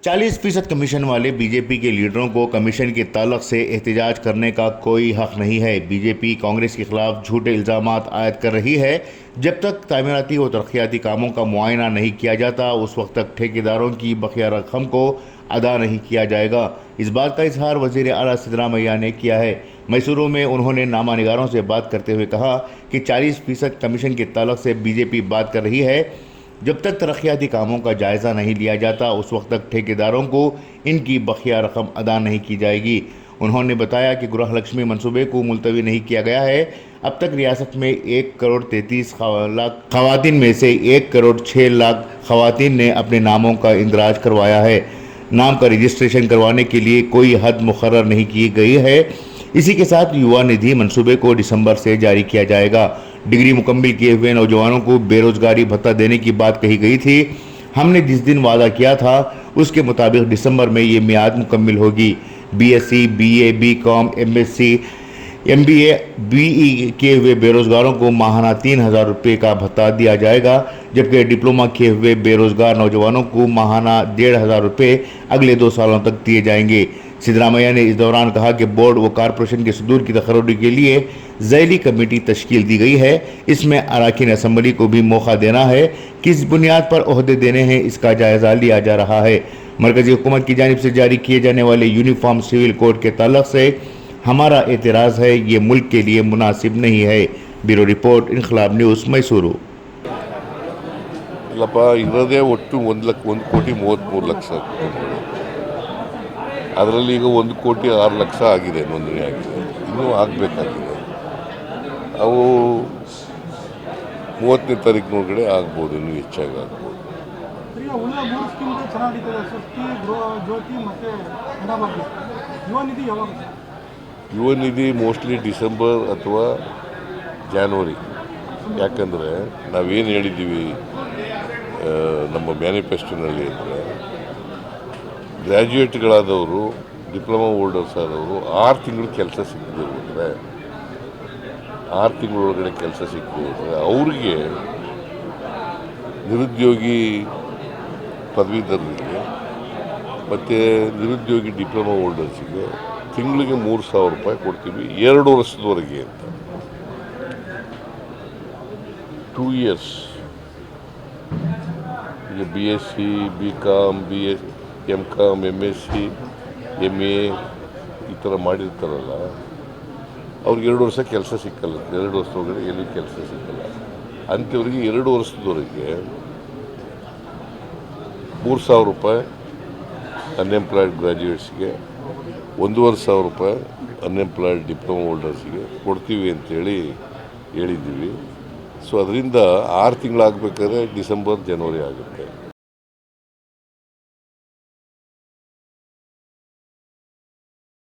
40% commission वाले BJP के लीडरों को कमीशन के ताल्लुक से एहतजाज करने का कोई हक नहीं है। बीजेपी कांग्रेस के खिलाफ झूठे इल्ज़ामात आयद कर रही है। जब तक तामीराती और तरक्याती कामों का मुआयना नहीं किया जाता उस वक्त तक ठेकेदारों की बकिया रकम को अदा नहीं किया जाएगा। इस बात का इजहार वज़ीर आला सिद्धरामैया ने किया है। मैसूरू में उन्होंने नामा निगारों से बात करते हुए कहा कि 40% कमीशन के ताल्लुक से बीजेपी बात कर रही है। जब तक तरक्याती कामों का जायज़ा नहीं लिया जाता उस वक्त तक ठेकेदारों को इनकी बकिया रकम अदा नहीं की जाएगी। उन्होंने बताया कि गृह लक्ष्मी मनसूबे को मुलतवी नहीं किया गया है। अब तक रियासत में 1,33,00,000 खवातीन में से 1,06,00,000 खवातीन ने अपने नामों का इंदराज करवाया है। नाम का रजिस्ट्रेशन करवाने के लिए कोई हद मुकर्रर नहीं की गई है। इसी के साथ युवा निधि मंसूबे को दिसंबर से जारी किया जाएगा। डिग्री मुकम्मिल किए हुए नौजवानों को बेरोजगारी भत्ता देने की बात कही गई थी। हमने जिस दिन वादा किया था उसके मुताबिक दिसंबर में ये मियाद मुकम्मिल होगी। BSc, BA, BCom, MSc, MBA, BE किए हुए बेरोजगारों को माहाना 3,000 रुपये का भत्ता दिया जाएगा, जबकि डिप्लोमा किए हुए बेरोजगार नौजवानों को माहाना 1,500 रुपये अगले 2 सालों तक दिए जाएंगे। सिद्धरामैया ने इस दौरान कहा कि बोर्ड व कारपोरेशन के सदूर की तकर्रुरी के लिए ज़ैली कमेटी तश्कील दी गई है। इसमें अराकीन असम्बली को भी मौका देना है। किस बुनियाद पर ओहदे देने हैं इसका जायज़ा लिया जा रहा है। मरकज़ी हुकूमत की जानिब से जारी किए जाने वाले यूनिफॉर्म सिविल कोड के ताल्लुक से हमारा एतराज़ है, ये मुल्क के लिए मुनासिब नहीं है। ब्यूरो रिपोर्ट, इनकलाब न्यूज़, मैसूरू। ಇಲ್ಲಪ್ಪ ಇರೋದೇ ಒಟ್ಟು 1,33,00,000 ಕುಟುಂಬಗಳು. ಅದರಲ್ಲಿ ಈಗ 1,06,00,000 ಆಗಿದೆ, ನೋಂದಣಿ ಆಗಿದೆ, ಇನ್ನೂ ಆಗಬೇಕಾಗಿದೆ. ಅವು 30ನೇ ತಾರೀಕಿನೊಳಗಡೆ ಆಗ್ಬೋದು, ಇನ್ನೂ ಹೆಚ್ಚಾಗಿ ಆಗ್ಬೋದು. ಯುವ ನಿಧಿ ಮೋಸ್ಟ್ಲಿ ಡಿಸೆಂಬರ್ ಅಥವಾ ಜಾನ್ವರಿ. ಯಾಕಂದರೆ ನಾವೇನು ಹೇಳಿದ್ದೀವಿ ನಮ್ಮ ಮ್ಯಾನಿಫೆಸ್ಟೋನಲ್ಲಿ ಅಂದರೆ ಗ್ರ್ಯಾಜುಯೇಟ್ಗಳಾದವರು, ಡಿಪ್ಲೊಮಾ ಹೋಲ್ಡರ್ಸ್ ಆದವರು 6 ತಿಂಗಳು ಕೆಲಸ ಸಿಕ್ಕದೆ ಹೋದರೆ, 6 ತಿಂಗಳೊಳಗಡೆ ಕೆಲಸ ಸಿಕ್ಕದೆ ಹೋದರೆ ಅವ್ರಿಗೆ ನಿರುದ್ಯೋಗಿ ಪದವೀಧರರಿಗೆ ಮತ್ತು ನಿರುದ್ಯೋಗಿ ಡಿಪ್ಲೊಮಾ ಹೋಲ್ಡರ್ಸಿಗೆ ತಿಂಗಳಿಗೆ 3,000 ರೂಪಾಯಿ ಕೊಡ್ತೀವಿ 2 ವರ್ಷದವರೆಗೆ ಅಂತ. 2 ಇಯರ್ಸ್. ಈಗ BSc, BCom, MCom, MSc, MA ಈ ಥರ ಮಾಡಿರ್ತಾರಲ್ಲ ಅವ್ರಿಗೆ 2 ವರ್ಷ ಕೆಲಸ ಸಿಕ್ಕಲ್ಲ. 2 ವರ್ಷದೊಳಗಡೆ ಎಲ್ಲೂ ಕೆಲಸ ಸಿಕ್ಕಲ್ಲ. ಅಂಥವ್ರಿಗೆ 2 ವರ್ಷದವರೆಗೆ 3,000 ರೂಪಾಯಿ ಅನ್ಎಂಪ್ಲಾಯ್ಡ್ ಗ್ರ್ಯಾಜುಯೇಟ್ಸ್ಗೆ, 1,500 ರೂಪಾಯಿ ಅನ್ಎಂಪ್ಲಾಯ್ಡ್ ಡಿಪ್ಲೊಮಾ ಹೋಲ್ಡರ್ಸಿಗೆ ಕೊಡ್ತೀವಿ ಅಂತೇಳಿ ಹೇಳಿದ್ದೀವಿ. ಸೊ ಅದರಿಂದ 6 ತಿಂಗಳಾಗಬೇಕಾದ್ರೆ ಡಿಸೆಂಬರ್, ಜನವರಿ ಆಗುತ್ತೆ.